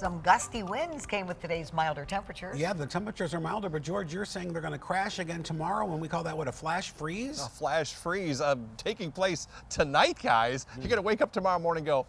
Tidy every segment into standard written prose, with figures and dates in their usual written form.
Some gusty winds came with today's milder temperatures. Yeah, the temperatures are milder, but George, you're saying they're going to crash again tomorrow, and we call that, what, a flash freeze? A flash freeze taking place tonight, guys. You're going to wake up tomorrow morning and go,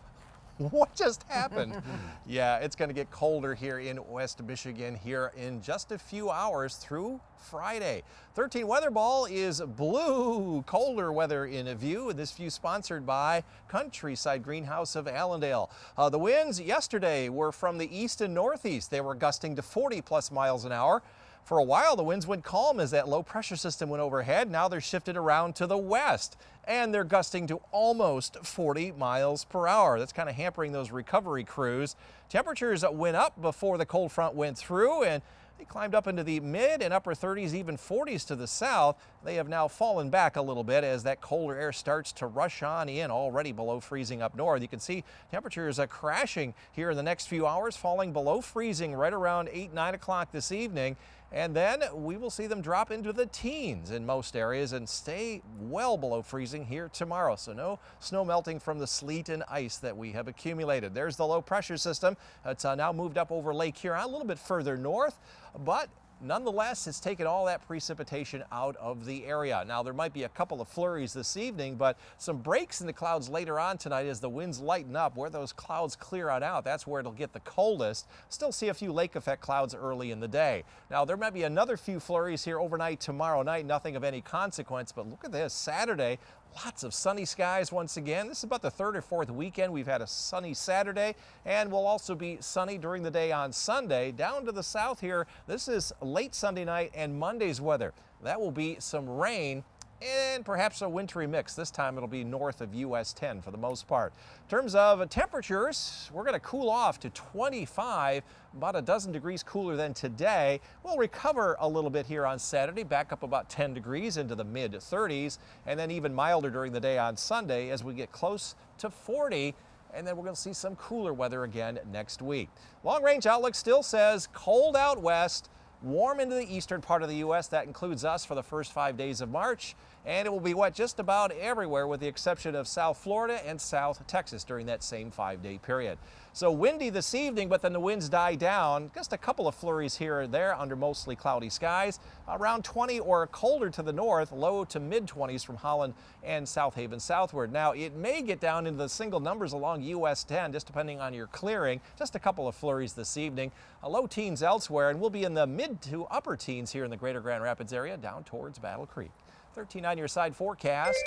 what just happened? Yeah, it's going to get colder here in West Michigan here in just a few hours through Friday. 13 Weather Ball is blue. Colder weather in view, and this view sponsored by Countryside Greenhouse of Allendale. The winds yesterday were from the east and northeast. They were gusting to 40+ miles an hour. For a while, the winds went calm as that low pressure system went overhead. Now they're shifted around to the west, and they're gusting to almost 40 miles per hour. That's kind of hampering those recovery crews. Temperatures went up before the cold front went through, and they climbed up into the mid and upper 30s, even 40s to the south. They have now fallen back a little bit as that colder air starts to rush on in, already below freezing up north. You can see temperatures crashing here in the next few hours, falling below freezing right around 8, 9 o'clock this evening. And then we will see them drop into the teens in most areas and stay well below freezing here tomorrow. So no snow melting from the sleet and ice that we have accumulated. There's the low pressure system. It's now moved up over Lake Huron, a little bit further north, but nonetheless, it's taken all that precipitation out of the area. Now, there might be a couple of flurries this evening, but some breaks in the clouds later on tonight as the winds lighten up. Where those clouds clear out, that's where it'll get the coldest. Still see a few lake effect clouds early in the day. Now, there might be another few flurries here overnight tomorrow night, nothing of any consequence, but look at this, Saturday. Lots of sunny skies once again. This is about the third or fourth weekend we've had a sunny Saturday, and will also be sunny during the day on Sunday. Down to the south here, this is late Sunday night and Monday's weather. That will be some rain and perhaps a wintry mix. This time it'll be north of US 10 for the most part. In terms of temperatures, we're going to cool off to 25, about a dozen degrees cooler than today. We'll recover a little bit here on Saturday, back up about 10 degrees into the mid 30s, and then even milder during the day on Sunday as we get close to 40. And then we're going to see some cooler weather again next week. Long range outlook still says cold out west, warm into the eastern part of the U.S. That includes us for the first 5 days of March, and it will be wet just about everywhere with the exception of South Florida and South Texas during that same 5-day period. So windy this evening, but then the winds die down. Just a couple of flurries here and there under mostly cloudy skies. Around 20 or colder to the north, low to mid 20s from Holland and South Haven southward. Now, it may get down into the single numbers along US 10, just depending on your clearing. Just a couple of flurries this evening. Low teens elsewhere, and we'll be in the mid to upper teens here in the greater Grand Rapids area down towards Battle Creek. 13 on your side forecast.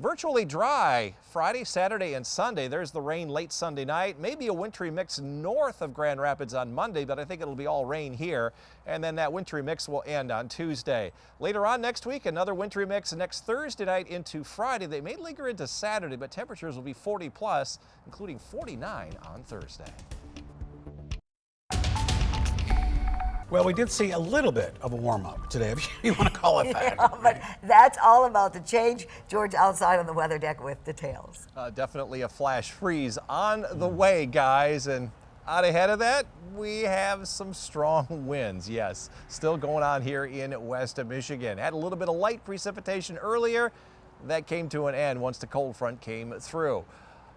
Virtually dry Friday, Saturday, and Sunday. There's the rain late Sunday night. Maybe a wintry mix north of Grand Rapids on Monday, but I think it'll be all rain here. And then that wintry mix will end on Tuesday. Later on next week, another wintry mix next Thursday night into Friday. They may linger into Saturday, but temperatures will be 40+, including 49 on Thursday. Well, we did see a little bit of a warm-up today, if you want to call it that. Yeah, but that's all about to change. George outside on the weather deck with details. Definitely a flash freeze on the way, guys. And out ahead of that, we have some strong winds. Yes, still going on here in West Michigan. Had a little bit of light precipitation earlier. That came to an end once the cold front came through.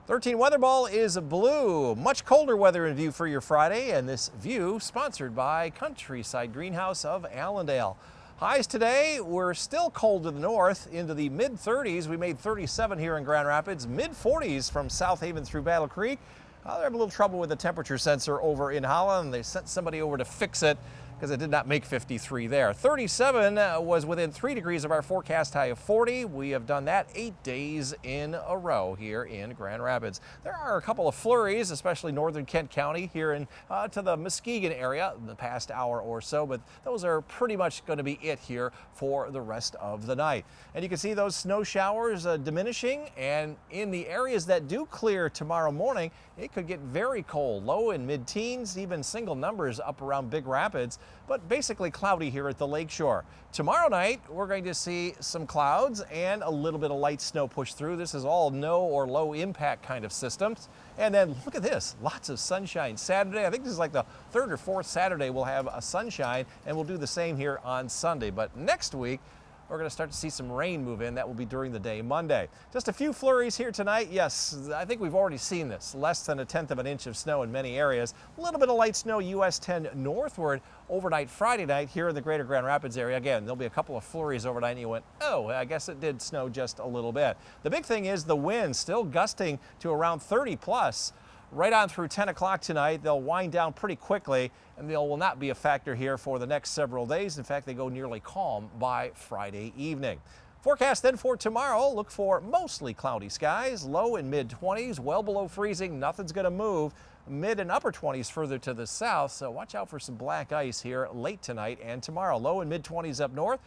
13 Weather Ball is blue. Much colder weather in view for your Friday, and this view sponsored by Countryside Greenhouse of Allendale. Highs today were still cold to the north into the mid 30s. We made 37 here in Grand Rapids, mid 40s from South Haven through Battle Creek. They're having a little trouble with the temperature sensor over in Holland. They sent somebody over to fix it because it did not make 53 there. 37 was within 3 degrees of our forecast high of 40. We have done that 8 days in a row here in Grand Rapids. There are a couple of flurries, especially northern Kent County here in to the Muskegon area in the past hour or so, but those are pretty much going to be it here for the rest of the night. And you can see those snow showers diminishing, and in the areas that do clear tomorrow morning, it could get very cold, low in mid-teens, even single numbers up around Big Rapids, but basically cloudy here at the lakeshore. Tomorrow night, we're going to see some clouds and a little bit of light snow push through. This is all no or low impact kind of systems. And then look at this, lots of sunshine Saturday. I think this is like the third or fourth Saturday we'll have a sunshine, and we'll do the same here on Sunday. But next week, We're going to start to see some rain move in. That will be during the day Monday. Just a few flurries here tonight. Yes, I think we've already seen this. Less than 1/10 of an inch of snow in many areas. A little bit of light snow US 10 northward overnight Friday night here in the greater Grand Rapids area. Again, there'll be a couple of flurries overnight and you went, oh, I guess it did snow just a little bit. The big thing is the wind still gusting to around 30 plus. Right on through 10 o'clock tonight. They'll wind down pretty quickly, and they will not be a factor here for the next several days. In fact, they go nearly calm by Friday evening. Forecast then for tomorrow, look for mostly cloudy skies, low and mid 20s, well below freezing. Nothing's going to move. Mid and upper 20s further to the south, so watch out for some black ice here late tonight and tomorrow. Low and mid 20s up north,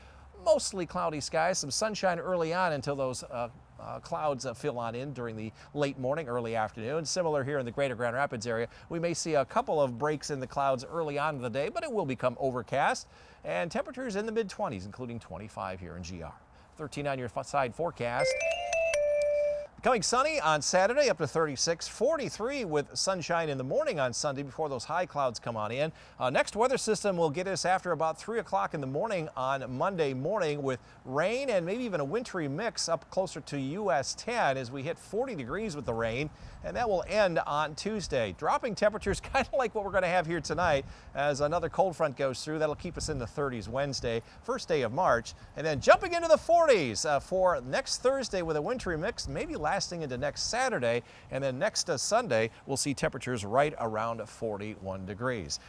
mostly cloudy skies, some sunshine early on until those clouds fill on in during the late morning, early afternoon. Similar here in the greater Grand Rapids area. We may see a couple of breaks in the clouds early on in the day, but it will become overcast. And temperatures in the mid 20s, including 25 here in GR. 13 on your side forecast. Becoming sunny on Saturday, up to 36, 43 with sunshine in the morning on Sunday before those high clouds come on in. Next weather system will get us after about 3 o'clock in the morning on Monday morning with rain and maybe even a wintry mix up closer to US 10 as we hit 40 degrees with the rain. And that will end on Tuesday. Dropping temperatures kind of like what we're going to have here tonight as another cold front goes through. That'll keep us in the 30s Wednesday, first day of March. And then jumping into the 40s for next Thursday with a wintry mix, maybe lasting into next Saturday. And then next Sunday, we'll see temperatures right around 41 degrees.